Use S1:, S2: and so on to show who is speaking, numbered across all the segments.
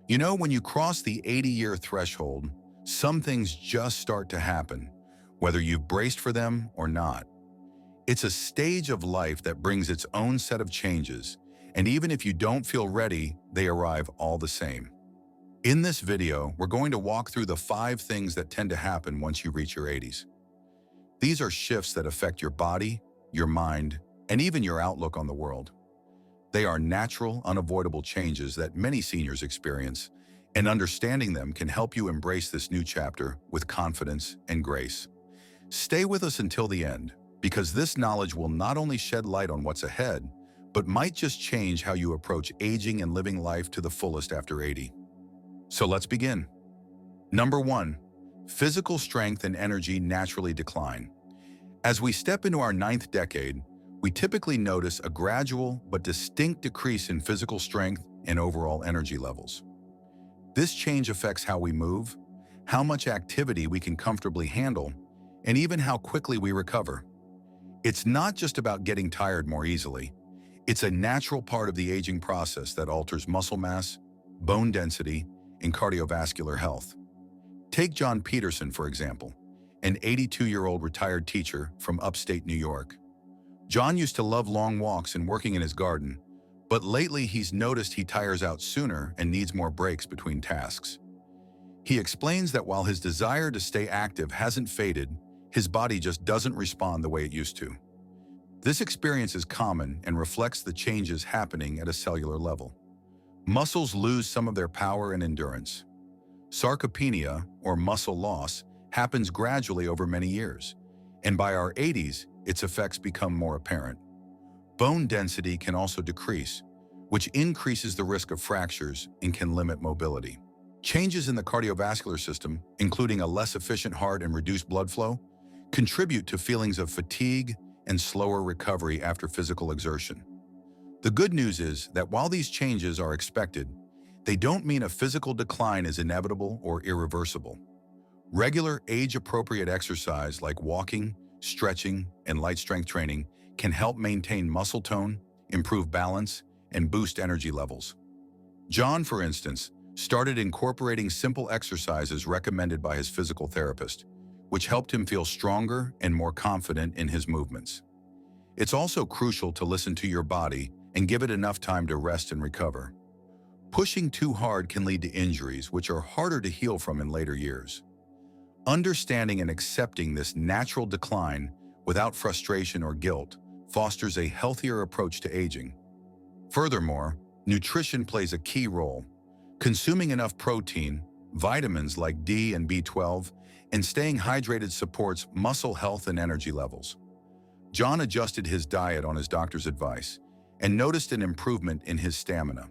S1: You know, when you cross the 80-year threshold, some things just start to happen, whether you've braced for them or not. It's a stage of life that brings its own set of changes, and even if you don't feel ready, they arrive all the same. In this video, we're going to walk through the 5 things that tend to happen once you reach your 80s. These are shifts that affect your body, your mind, and even your outlook on the world. They are natural, unavoidable changes that many seniors experience, and understanding them can help you embrace this new chapter with confidence and grace. Stay with us until the end, because this knowledge will not only shed light on what's ahead, but might just change how you approach aging and living life to the fullest after 80. So let's begin. Number 1, physical strength and energy naturally decline. As we step into our 9th decade, we typically notice a gradual but distinct decrease in physical strength and overall energy levels. This change affects how we move, how much activity we can comfortably handle, and even how quickly we recover. It's not just about getting tired more easily. It's a natural part of the aging process that alters muscle mass, bone density, and cardiovascular health. Take John Peterson, for example, an 82-year-old retired teacher from upstate New York. John used to love long walks and working in his garden, but lately he's noticed he tires out sooner and needs more breaks between tasks. He explains that while his desire to stay active hasn't faded, his body just doesn't respond the way it used to. This experience is common and reflects the changes happening at a cellular level. Muscles lose some of their power and endurance. Sarcopenia, or muscle loss, happens gradually over many years, and by our 80s, its effects become more apparent. Bone density can also decrease, which increases the risk of fractures and can limit mobility. Changes in the cardiovascular system, including a less efficient heart and reduced blood flow, contribute to feelings of fatigue and slower recovery after physical exertion. The good news is that while these changes are expected, they don't mean a physical decline is inevitable or irreversible. Regular age-appropriate exercise like walking, stretching, and light strength training can help maintain muscle tone, improve balance, and boost energy levels. John, for instance, started incorporating simple exercises recommended by his physical therapist, which helped him feel stronger and more confident in his movements. It's also crucial to listen to your body and give it enough time to rest and recover. Pushing too hard can lead to injuries, which are harder to heal from in later years. Understanding and accepting this natural decline without frustration or guilt fosters a healthier approach to aging. Furthermore, nutrition plays a key role. Consuming enough protein, vitamins like D and B12, and staying hydrated supports muscle health and energy levels. John adjusted his diet on his doctor's advice and noticed an improvement in his stamina.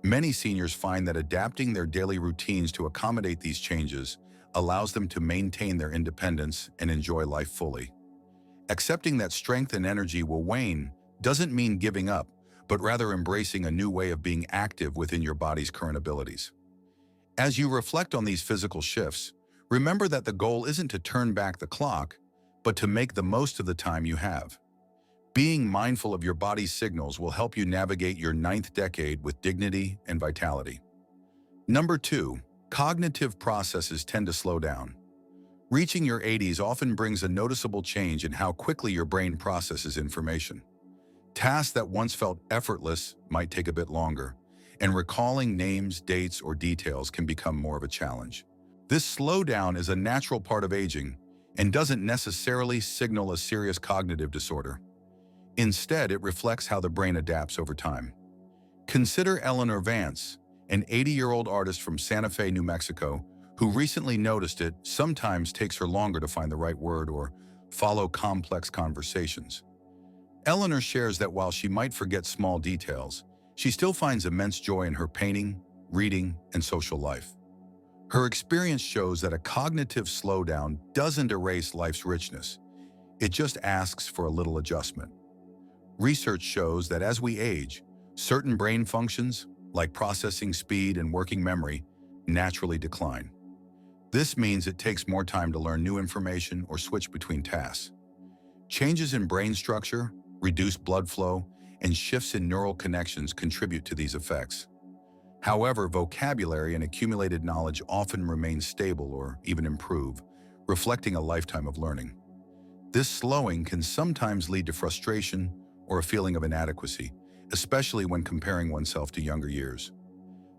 S1: Many seniors find that adapting their daily routines to accommodate these changes allows them to maintain their independence and enjoy life fully. Accepting that strength and energy will wane doesn't mean giving up, but rather embracing a new way of being active within your body's current abilities. As you reflect on these physical shifts, remember that the goal isn't to turn back the clock, but to make the most of the time you have. Being mindful of your body's signals will help you navigate your 9th decade with dignity and vitality. Number 2, cognitive processes tend to slow down. Reaching your 80s often brings a noticeable change in how quickly your brain processes information. Tasks that once felt effortless might take a bit longer, and recalling names, dates, or details can become more of a challenge. This slowdown is a natural part of aging and doesn't necessarily signal a serious cognitive disorder. Instead, it reflects how the brain adapts over time. Consider Eleanor Vance, an 80-year-old artist from Santa Fe, New Mexico, who recently noticed it sometimes takes her longer to find the right word or follow complex conversations. Eleanor shares that while she might forget small details, she still finds immense joy in her painting, reading, and social life. Her experience shows that a cognitive slowdown doesn't erase life's richness. It just asks for a little adjustment. Research shows that as we age, certain brain functions, like processing speed and working memory, naturally decline. This means it takes more time to learn new information or switch between tasks. Changes in brain structure, reduced blood flow, and shifts in neural connections contribute to these effects. However, vocabulary and accumulated knowledge often remain stable or even improve, reflecting a lifetime of learning. This slowing can sometimes lead to frustration or a feeling of inadequacy, especially when comparing oneself to younger years.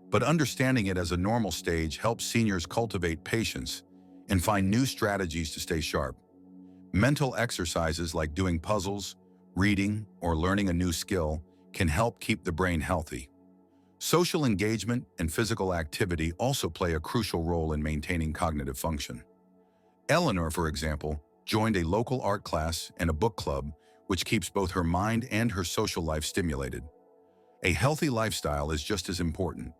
S1: But understanding it as a normal stage helps seniors cultivate patience and find new strategies to stay sharp. Mental exercises like doing puzzles, reading, or learning a new skill can help keep the brain healthy. Social engagement and physical activity also play a crucial role in maintaining cognitive function. Eleanor, for example, joined a local art class and a book club, which keeps both her mind and her social life stimulated. A healthy lifestyle is just as important.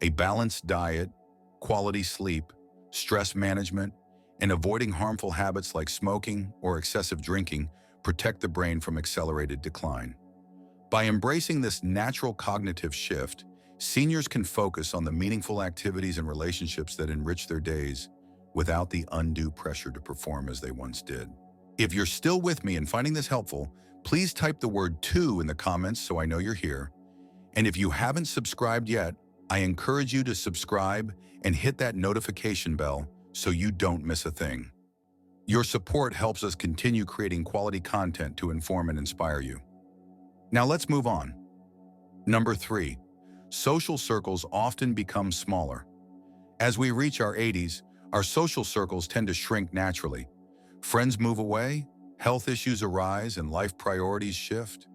S1: A balanced diet, quality sleep, stress management, and avoiding harmful habits like smoking or excessive drinking protect the brain from accelerated decline. By embracing this natural cognitive shift, seniors can focus on the meaningful activities and relationships that enrich their days without the undue pressure to perform as they once did. If you're still with me and finding this helpful, please type the word 2 in the comments so I know you're here. And if you haven't subscribed yet, I encourage you to subscribe and hit that notification bell so you don't miss a thing. Your support helps us continue creating quality content to inform and inspire you. Now let's move on. Number 3, social circles often become smaller. As we reach our 80s, our social circles tend to shrink naturally. Friends move away, health issues arise, and life priorities shift,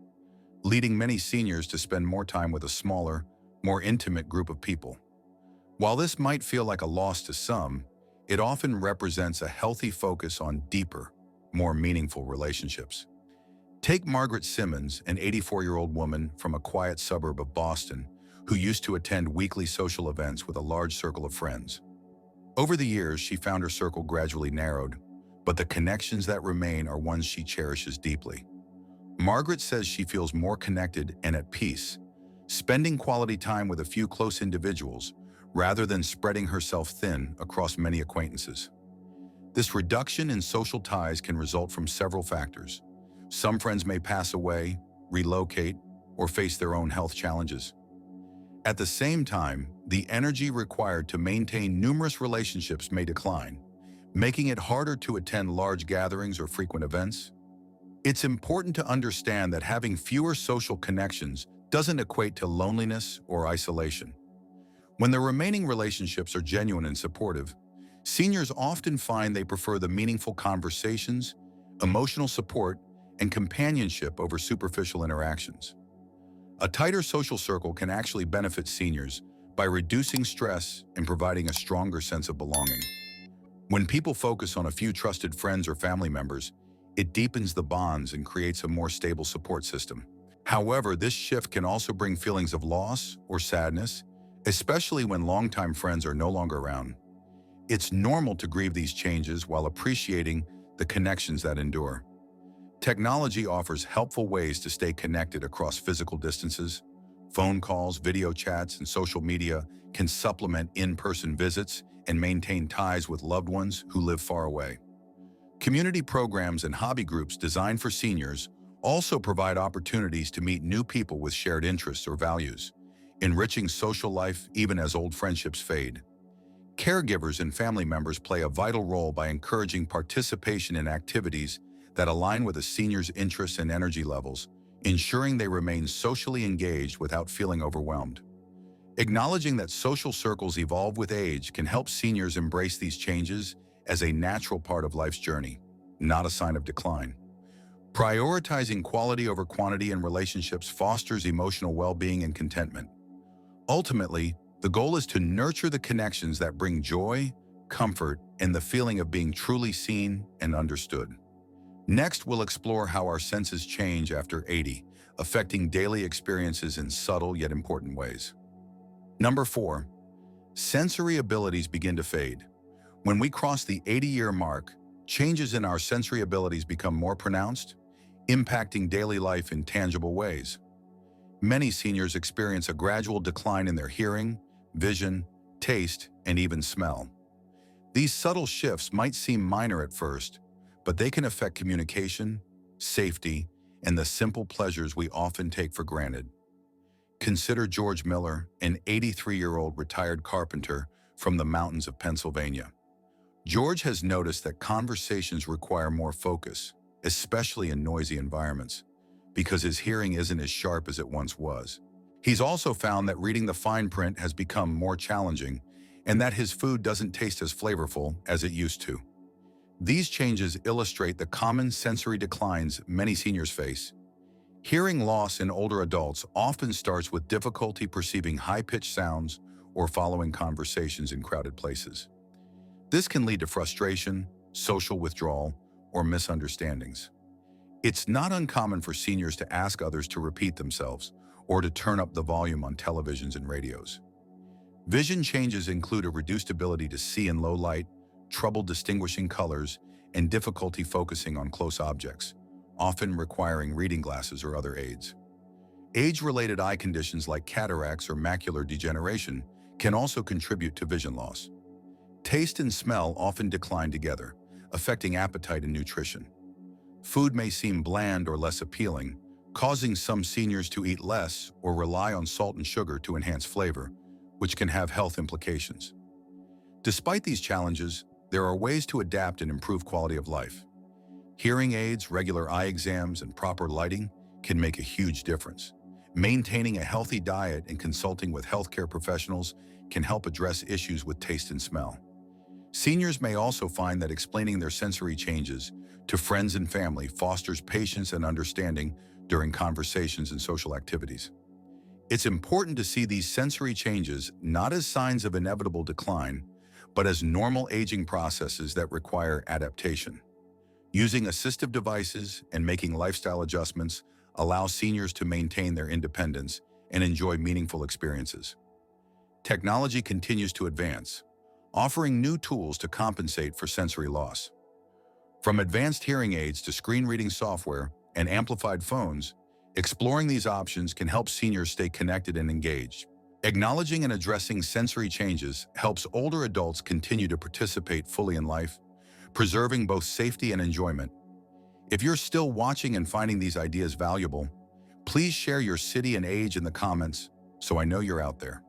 S1: leading many seniors to spend more time with a smaller, more intimate group of people. While this might feel like a loss to some, it often represents a healthy focus on deeper, more meaningful relationships. Take Margaret Simmons, an 84-year-old woman from a quiet suburb of Boston, who used to attend weekly social events with a large circle of friends. Over the years, she found her circle gradually narrowed, but the connections that remain are ones she cherishes deeply. Margaret says she feels more connected and at peace, spending quality time with a few close individuals rather than spreading herself thin across many acquaintances. This reduction in social ties can result from several factors. Some friends may pass away, relocate, or face their own health challenges. At the same time, the energy required to maintain numerous relationships may decline, making it harder to attend large gatherings or frequent events. It's important to understand that having fewer social connections doesn't equate to loneliness or isolation. When the remaining relationships are genuine and supportive, seniors often find they prefer the meaningful conversations, emotional support, and companionship over superficial interactions. A tighter social circle can actually benefit seniors by reducing stress and providing a stronger sense of belonging. When people focus on a few trusted friends or family members, it deepens the bonds and creates a more stable support system. However, this shift can also bring feelings of loss or sadness, especially when longtime friends are no longer around. It's normal to grieve these changes while appreciating the connections that endure. Technology offers helpful ways to stay connected across physical distances. Phone calls, video chats, and social media can supplement in-person visits and maintain ties with loved ones who live far away. Community programs and hobby groups designed for seniors also provide opportunities to meet new people with shared interests or values, enriching social life even as old friendships fade. Caregivers and family members play a vital role by encouraging participation in activities that align with a senior's interests and energy levels, ensuring they remain socially engaged without feeling overwhelmed. Acknowledging that social circles evolve with age can help seniors embrace these changes as a natural part of life's journey, not a sign of decline. Prioritizing quality over quantity in relationships fosters emotional well-being and contentment. Ultimately, the goal is to nurture the connections that bring joy, comfort, and the feeling of being truly seen and understood. Next, we'll explore how our senses change after 80, affecting daily experiences in subtle yet important ways. Number 4, sensory abilities begin to fade. When we cross the 80-year mark, changes in our sensory abilities become more pronounced, impacting daily life in tangible ways. Many seniors experience a gradual decline in their hearing, vision, taste, and even smell. These subtle shifts might seem minor at first, but they can affect communication, safety, and the simple pleasures we often take for granted. Consider George Miller, an 83-year-old retired carpenter from the mountains of Pennsylvania. George has noticed that conversations require more focus, especially in noisy environments, because his hearing isn't as sharp as it once was. He's also found that reading the fine print has become more challenging and that his food doesn't taste as flavorful as it used to. These changes illustrate the common sensory declines many seniors face. Hearing loss in older adults often starts with difficulty perceiving high-pitched sounds or following conversations in crowded places. This can lead to frustration, social withdrawal, or misunderstandings. It's not uncommon for seniors to ask others to repeat themselves or to turn up the volume on televisions and radios. Vision changes include a reduced ability to see in low light, trouble distinguishing colors, and difficulty focusing on close objects, often requiring reading glasses or other aids. Age-related eye conditions like cataracts or macular degeneration can also contribute to vision loss. Taste and smell often decline together, affecting appetite and nutrition. Food may seem bland or less appealing, causing some seniors to eat less or rely on salt and sugar to enhance flavor, which can have health implications. Despite these challenges, there are ways to adapt and improve quality of life. Hearing aids, regular eye exams, and proper lighting can make a huge difference. Maintaining a healthy diet and consulting with healthcare professionals can help address issues with taste and smell. Seniors may also find that explaining their sensory changes to friends and family fosters patience and understanding during conversations and social activities. It's important to see these sensory changes not as signs of inevitable decline, but as normal aging processes that require adaptation. Using assistive devices and making lifestyle adjustments allow seniors to maintain their independence and enjoy meaningful experiences. Technology continues to advance, offering new tools to compensate for sensory loss. From advanced hearing aids to screen reading software and amplified phones, exploring these options can help seniors stay connected and engaged. Acknowledging and addressing sensory changes helps older adults continue to participate fully in life, preserving both safety and enjoyment. If you're still watching and finding these ideas valuable, please share your city and age in the comments so I know you're out there.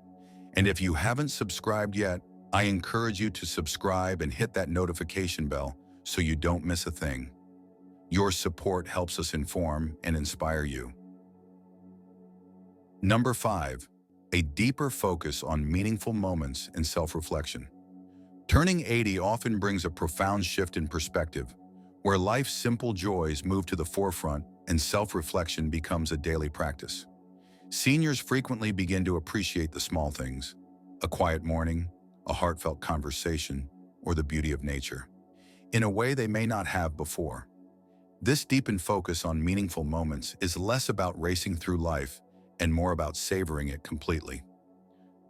S1: And if you haven't subscribed yet, I encourage you to subscribe and hit that notification bell so you don't miss a thing. Your support helps us inform and inspire you. Number 5, a deeper focus on meaningful moments and self-reflection. Turning 80 often brings a profound shift in perspective, where life's simple joys move to the forefront and self-reflection becomes a daily practice. Seniors frequently begin to appreciate the small things: a quiet morning, a heartfelt conversation, or the beauty of nature, in a way they may not have before. This deepened focus on meaningful moments is less about racing through life and more about savoring it completely.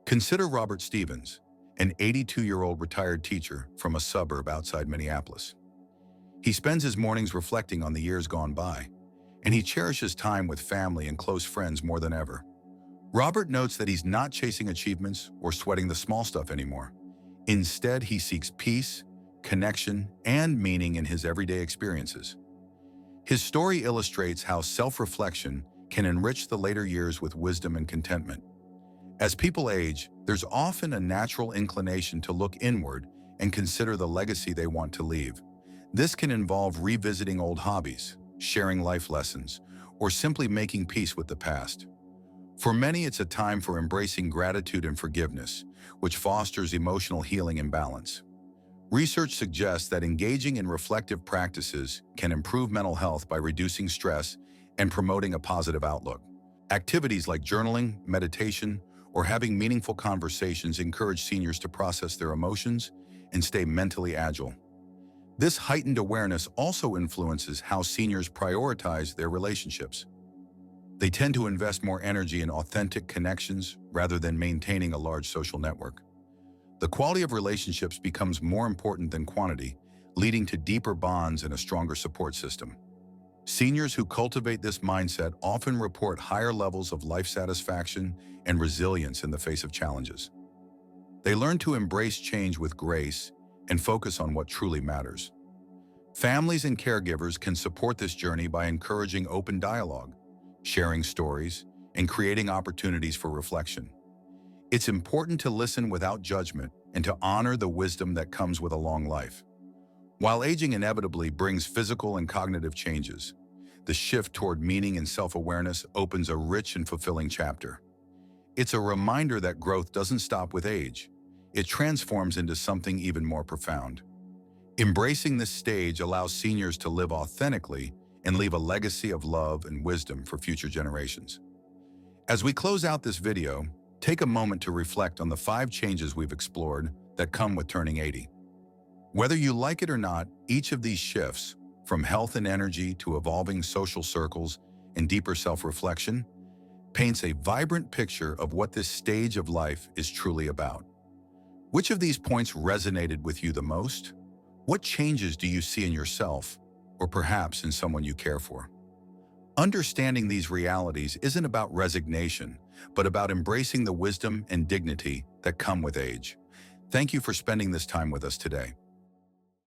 S1: Consider Robert Stevens, an 82-year-old retired teacher from a suburb outside Minneapolis. He spends his mornings reflecting on the years gone by, and he cherishes time with family and close friends more than ever. Robert notes that he's not chasing achievements or sweating the small stuff anymore. Instead, he seeks peace, connection, and meaning in his everyday experiences. His story illustrates how self-reflection can enrich the later years with wisdom and contentment. As people age, there's often a natural inclination to look inward and consider the legacy they want to leave. This can involve revisiting old hobbies, sharing life lessons, or simply making peace with the past. For many, it's a time for embracing gratitude and forgiveness, which fosters emotional healing and balance. Research suggests that engaging in reflective practices can improve mental health by reducing stress and promoting a positive outlook. Activities like journaling, meditation, or having meaningful conversations encourage seniors to process their emotions and stay mentally agile. This heightened awareness also influences how seniors prioritize their relationships. They tend to invest more energy in authentic connections rather than maintaining a large social network. The quality of relationships becomes more important than quantity, leading to deeper bonds and a stronger support system. Seniors who cultivate this mindset often report higher levels of life satisfaction and resilience in the face of challenges. They learn to embrace change with grace and focus on what truly matters. Families and caregivers can support this journey by encouraging open dialogue, sharing stories, and creating opportunities for reflection. It's important to listen without judgment and to honor the wisdom that comes with a long life. While aging inevitably brings physical and cognitive changes, the shift toward meaning and self-awareness opens a rich and fulfilling chapter. It's a reminder that growth doesn't stop with age. It transforms into something even more profound. Embracing this stage allows seniors to live authentically and leave a legacy of love and wisdom for future generations. As we close out this video, take a moment to reflect on the 5 changes we've explored that come with turning 80. Whether you like it or not, each of these shifts, from health and energy to evolving social circles and deeper self-reflection, paints a vibrant picture of what this stage of life is truly about. Which of these points resonated with you the most? What changes do you see in yourself, or perhaps in someone you care for? Understanding these realities isn't about resignation, but about embracing the wisdom and dignity that come with age. Thank you for spending this time with us today.